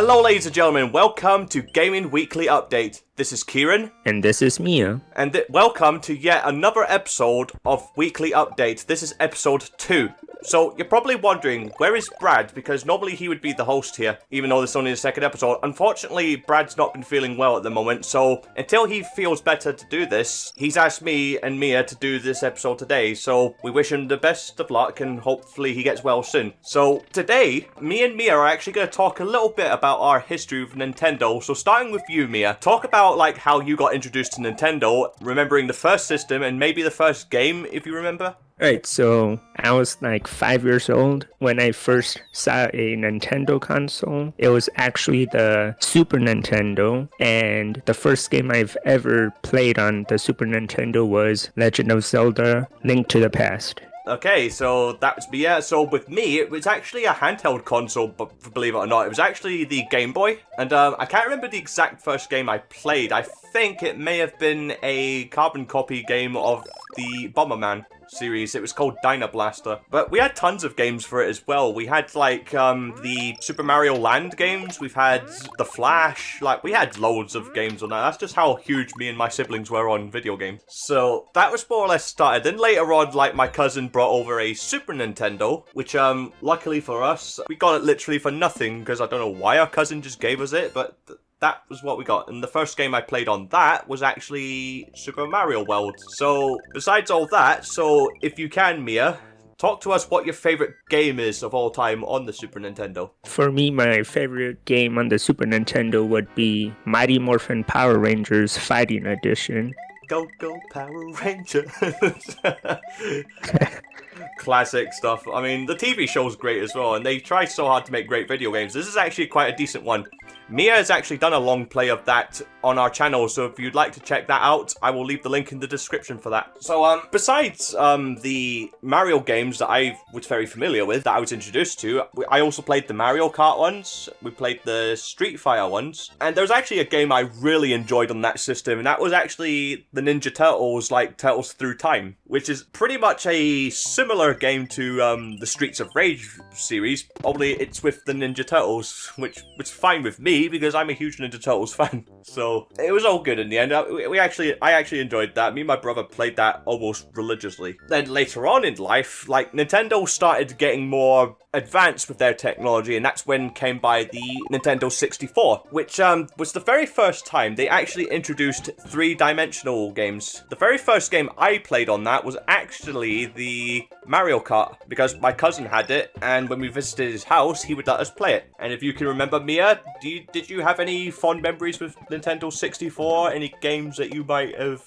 Hello ladies and gentlemen, welcome to Gaming Weekly Update. This is Kieran. And this is Miah. And welcome to yet another episode of Weekly Update. This is episode 2. So, you're probably wondering, where is Brad? Because normally he would be the host here, even though this is only the second episode. Unfortunately, Brad's not been feeling well at the moment, so until he feels better to do this, he's asked me and Miah to do this episode today. So, we wish him the best of luck and hopefully he gets well soon. So, today, me and Miah are actually going to talk a little bit about our history with Nintendo. So, starting with you, Miah, talk about like how you got introduced to Nintendo, remembering the first system and maybe the first game, if you remember. Right, so I was like 5 years old when I first saw a Nintendo console. It was actually the Super Nintendo, and the first game I've ever played on the Super Nintendo was Legend of Zelda: Link to the Past. Okay, so that's me. Yeah, so with me, it was actually a handheld console, but believe it or not, it was actually the Game Boy. And I can't remember the exact first game I played. I think it may have been a carbon copy game of the Bomberman series. It was called Dyna Blaster. But we had tons of games for it as well. We had like the Super Mario Land games. We've had The Flash. Like, we had loads of games on that. That's just how huge me and my siblings were on video games. So that was more or less started. Then later on, like, my cousin brought over a Super Nintendo, which luckily for us, we got it literally for nothing, because I don't know why our cousin just gave us it, but that was what we got. And the first game I played on that was actually Super Mario World. So, besides all that, so if you can, Miah, talk to us what your favorite game is of all time on the Super Nintendo. For me, my favorite game on the Super Nintendo would be Mighty Morphin Power Rangers Fighting Edition. Go, go, Power Rangers. Classic stuff. I mean, the TV show's great as well, and they try so hard to make great video games. This is actually quite a decent one. Miah has actually done a long play of that on our channel, so if you'd like to check that out, I will leave the link in the description for that. So, besides the Mario games that I was very familiar with, that I was introduced to, I also played the Mario Kart ones, we played the Street Fighter ones, and there's actually a game I really enjoyed on that system, and that was actually the Ninja Turtles, like Turtles Through Time, which is pretty much a similar game to the Streets of Rage series, only it's with the Ninja Turtles, which was fine with me, because I'm a huge Ninja Turtles fan. So it was all good in the end. I actually enjoyed that. Me and my brother played that almost religiously. Then later on in life, like, Nintendo started getting more advanced with their technology, and that's when came by the Nintendo 64, which was the very first time they actually introduced three-dimensional games. The very first game I played on that was actually the Mario Kart, because my cousin had it, and when we visited his house, he would let us play it. And if you can remember, Miah, did you have any fond memories with Nintendo 64? Any games that you might have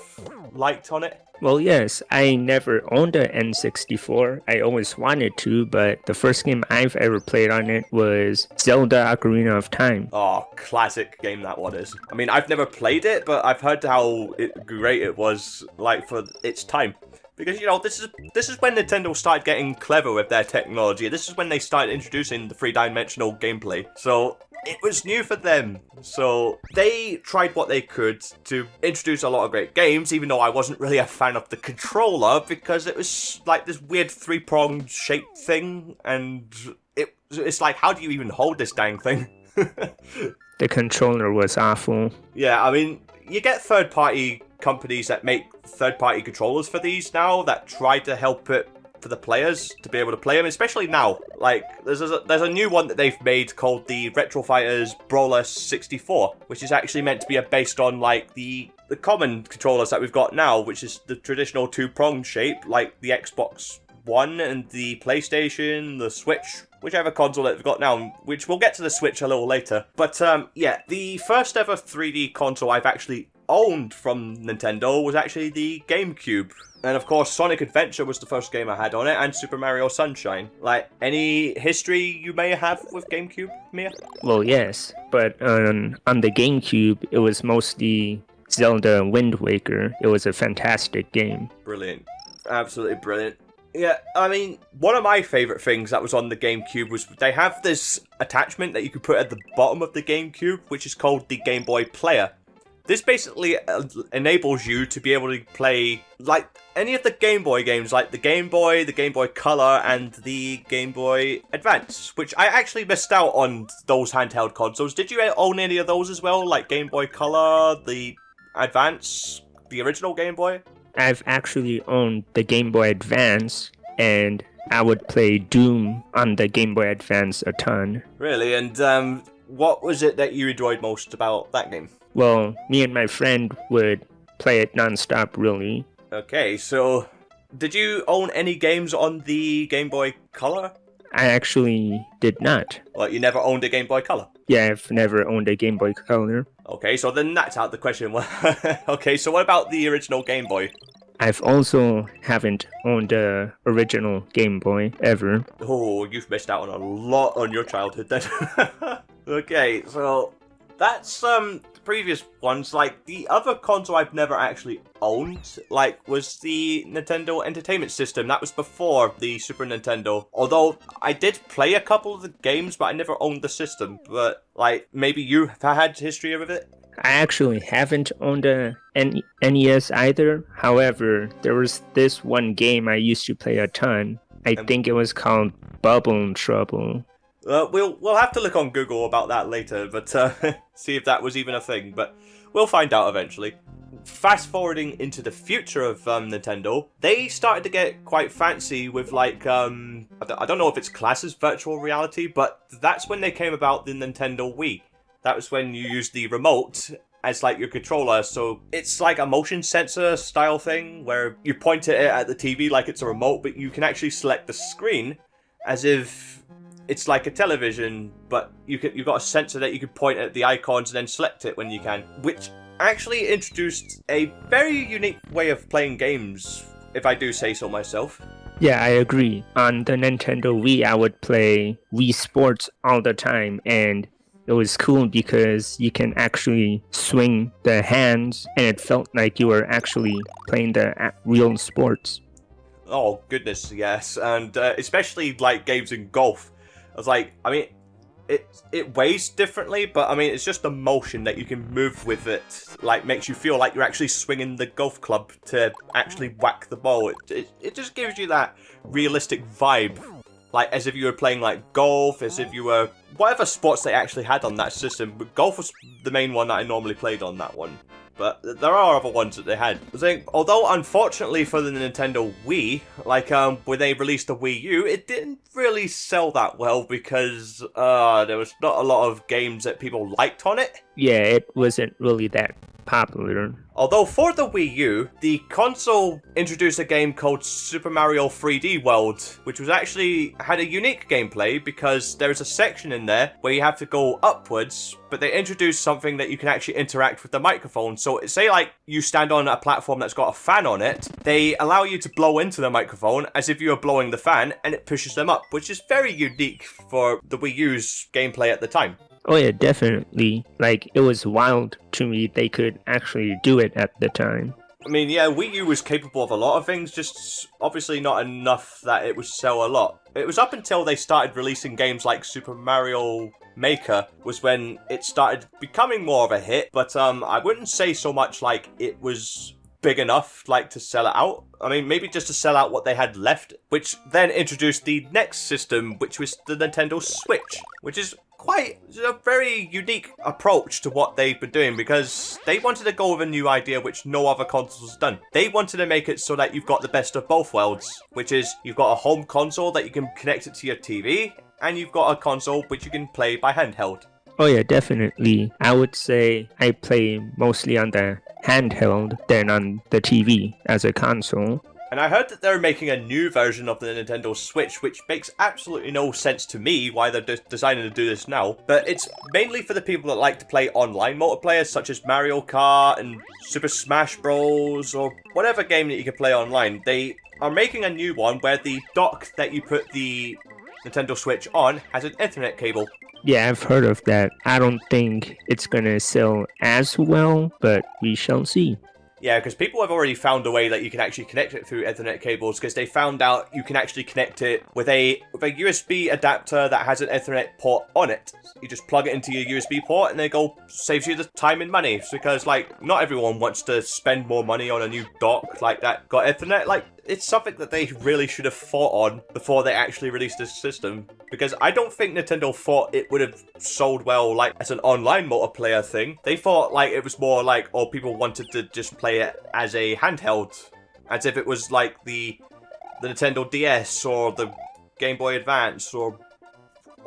liked on it? Well, yes, I never owned an N64. I always wanted to, but the first game I've ever played on it was Zelda Ocarina of Time. Oh, classic game that one is. I mean, I've never played it, but I've heard how great it was, like, for its time. Because, you know, this is when Nintendo started getting clever with their technology. This is when they started introducing the three-dimensional gameplay. So it was new for them. So they tried what they could to introduce a lot of great games, even though I wasn't really a fan of the controller, because it was like this weird three-pronged shaped thing, and it's like, how do you even hold this dang thing? The controller was awful. Yeah, I mean, you get third-party companies that make third-party controllers for these now that try to help it for the players to be able to play them, especially now. Like, there's a new one that they've made called the Retro Fighters Brawler 64, which is actually meant to be based on, like, the common controllers that we've got now, which is the traditional two-pronged shape, like the Xbox One and the PlayStation, the Switch, whichever console that we've got now, which we'll get to the Switch a little later. But, yeah, the first ever 3D console I've actually owned from Nintendo was actually the GameCube. And of course, Sonic Adventure was the first game I had on it, and Super Mario Sunshine. Like, any history you may have with GameCube, Miah? Well, yes, but on the GameCube, it was mostly Zelda Wind Waker. It was a fantastic game. Brilliant. Absolutely brilliant. Yeah, I mean, one of my favourite things that was on the GameCube was they have this attachment that you could put at the bottom of the GameCube, which is called the Game Boy Player. This basically enables you to be able to play like any of the Game Boy games, like the Game Boy Color, and the Game Boy Advance, which I actually missed out on those handheld consoles. Did you own any of those as well, like Game Boy Color, the Advance, the original Game Boy? I've actually owned the Game Boy Advance, and I would play Doom on the Game Boy Advance a ton. Really? And what was it that you enjoyed most about that game? Well, me and my friend would play it non-stop, really. Okay, so did you own any games on the Game Boy Color? I actually did not. Well, you never owned a Game Boy Color? Yeah, I've never owned a Game Boy Color. Okay, so then that's out the question. Okay, so what about the original Game Boy? I've also haven't owned the original Game Boy ever. Oh, you've missed out on a lot on your childhood then. Okay, so that's the previous ones. Like, the other console I've never actually owned, like, was the Nintendo Entertainment System. That was before the Super Nintendo. Although, I did play a couple of the games, but I never owned the system. But, like, maybe you have had history with it? I actually haven't owned a NES either. However, there was this one game I used to play a ton. I think it was called Bubble Trouble. We'll have to look on Google about that later, but see if that was even a thing. But we'll find out eventually. Fast forwarding into the future of Nintendo, they started to get quite fancy with like I don't know if it's classed as virtual reality, but that's when they came about the Nintendo Wii. That was when you used the remote as like your controller, so it's like a motion sensor style thing where you point it at the TV like it's a remote, but you can actually select the screen as if it's like a television, but you've got a sensor that you can point at the icons and then select it when you can, which actually introduced a very unique way of playing games, if I do say so myself. Yeah, I agree. On the Nintendo Wii, I would play Wii Sports all the time, and it was cool because you can actually swing the hands, and it felt like you were actually playing the real sports. Oh, goodness, yes. And especially, like, games in golf. I was like, I mean, it weighs differently, but, I mean, it's just the motion that you can move with it. Like, makes you feel like you're actually swinging the golf club to actually whack the ball. It just gives you that realistic vibe. Like, as if you were playing, like, golf, as if you were... Whatever sports they actually had on that system. But golf was the main one that I normally played on that one. But there are other ones that they had. I think, although, unfortunately for the Nintendo Wii, like, when they released the Wii U, it didn't really sell that well because there was not a lot of games that people liked on it. Yeah, it wasn't really that popular. Although for the Wii U, the console introduced a game called Super Mario 3D World, which was actually had a unique gameplay because there's a section in there where you have to go upwards, but they introduced something that you can actually interact with the microphone. So say like you stand on a platform that's got a fan on it, they allow you to blow into the microphone as if you were blowing the fan, and it pushes them up, which is very unique for the Wii U's gameplay at the time. Oh yeah, definitely. Like, it was wild to me they could actually do it at the time. I mean, yeah, Wii U was capable of a lot of things, just obviously not enough that it would sell a lot. It was up until they started releasing games like Super Mario Maker was when it started becoming more of a hit, but I wouldn't say so much like it was big enough like to sell it out. I mean, maybe just to sell out what they had left, which then introduced the next system, which was the Nintendo Switch, which is quite a very unique approach to what they've been doing because they wanted to go with a new idea which no other console's done. They wanted to make it so that you've got the best of both worlds, which is you've got a home console that you can connect it to your TV, and you've got a console which you can play by handheld. Oh yeah, definitely. I would say I play mostly on the handheld than on the TV as a console. And I heard that they're making a new version of the Nintendo Switch, which makes absolutely no sense to me why they're deciding to do this now. But it's mainly for the people that like to play online multiplayer, such as Mario Kart and Super Smash Bros. Or whatever game that you can play online. They are making a new one where the dock that you put the Nintendo Switch on has an Ethernet cable. Yeah, I've heard of that. I don't think it's gonna sell as well, but we shall see. Yeah, because people have already found a way that you can actually connect it through Ethernet cables, because they found out you can actually connect it with a USB adapter that has an Ethernet port on it. You just plug it into your USB port and it saves you the time and money. It's because, like, not everyone wants to spend more money on a new dock like that got Ethernet. Like, it's something that they really should have thought on before they actually released this system. Because I don't think Nintendo thought it would have sold well, like, as an online multiplayer thing. They thought, like, it was more like, oh, people wanted to just play it as a handheld. As if it was, like, the Nintendo DS or the Game Boy Advance or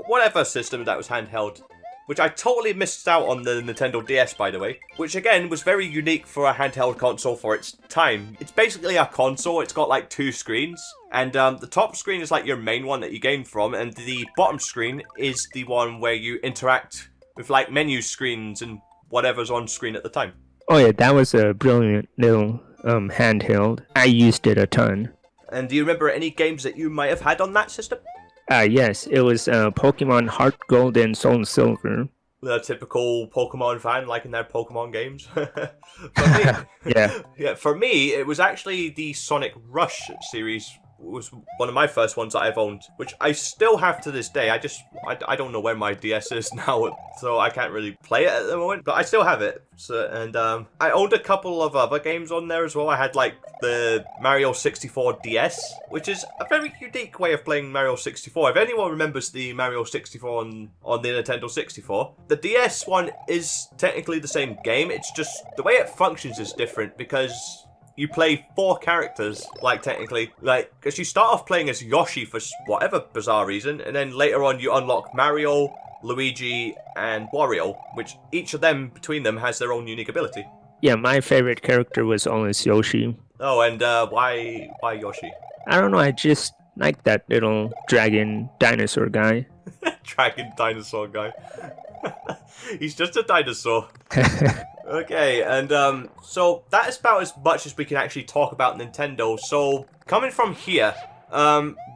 whatever system that was handheld. Which I totally missed out on the Nintendo DS, by the way. Which, again, was very unique for a handheld console for its time. It's basically a console. It's got, like, 2 screens. And the top screen is, like, your main one that you game from. And the bottom screen is the one where you interact with, like, menu screens and whatever's on screen at the time. Oh yeah, that was a brilliant little handheld. I used it a ton. And do you remember any games that you might have had on that system? Yes, it was Pokemon Heart Gold and Soul Silver. The typical Pokemon fan liking their Pokemon games. For me, yeah. For me, it was actually the Sonic Rush series. Was one of my first ones that I've owned, which I still have to this day. I don't know where my DS is now, so I can't really play it at the moment, but I still have it. So, and I owned a couple of other games on there as well. I had like the Mario 64 DS, which is a very unique way of playing Mario 64. If anyone remembers the Mario 64 on the Nintendo 64, the DS one is technically the same game. It's just the way it functions is different because you play 4 characters, like, technically. Like, because you start off playing as Yoshi for whatever bizarre reason, and then later on you unlock Mario, Luigi, and Wario, which each of them, between them, has their own unique ability. Yeah, my favorite character was always Yoshi. Oh, and why Yoshi? I don't know, I just like that little dragon dinosaur guy. Dragon dinosaur guy. He's just a dinosaur. Okay, and so that is about as much as we can actually talk about Nintendo. So, coming from here,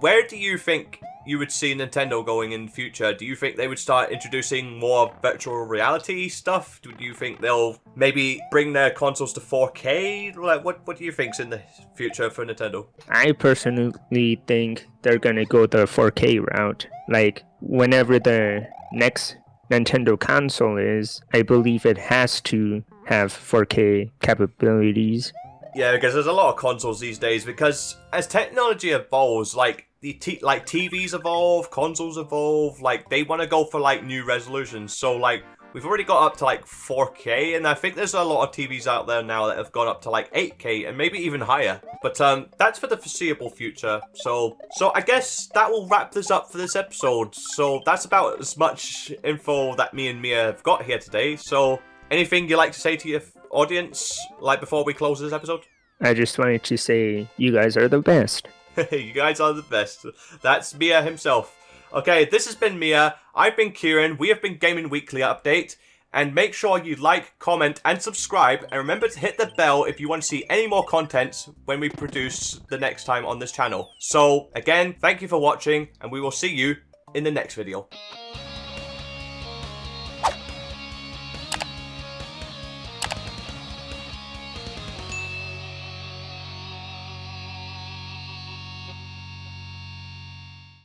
where do you think you would see Nintendo going in the future? Do you think they would start introducing more virtual reality stuff? Do you think they'll maybe bring their consoles to 4K? Like, what do you think's in the future for Nintendo? I personally think they're gonna go the 4K route. Like, whenever the next Nintendo console is, I believe it has to have 4K capabilities. Yeah, because there's a lot of consoles these days, because as technology evolves, like, like TVs evolve, consoles evolve, like, they want to go for, like, new resolutions. So, like, we've already got up to, like, 4K, and I think there's a lot of TVs out there now that have gone up to, like, 8K, and maybe even higher. But, that's for the foreseeable future. So I guess that will wrap this up for this episode. So that's about as much info that me and Mia have got here today. So, anything you'd like to say to your audience, like, before we close this episode? I just wanted to say, you guys are the best. You guys are the best. That's Mia himself. Okay, this has been Mia. I've been Kieran. We have been Gaming Weekly Update. And make sure you like, comment, and subscribe. And remember to hit the bell if you want to see any more content when we produce the next time on this channel. So, again, thank you for watching, and we will see you in the next video.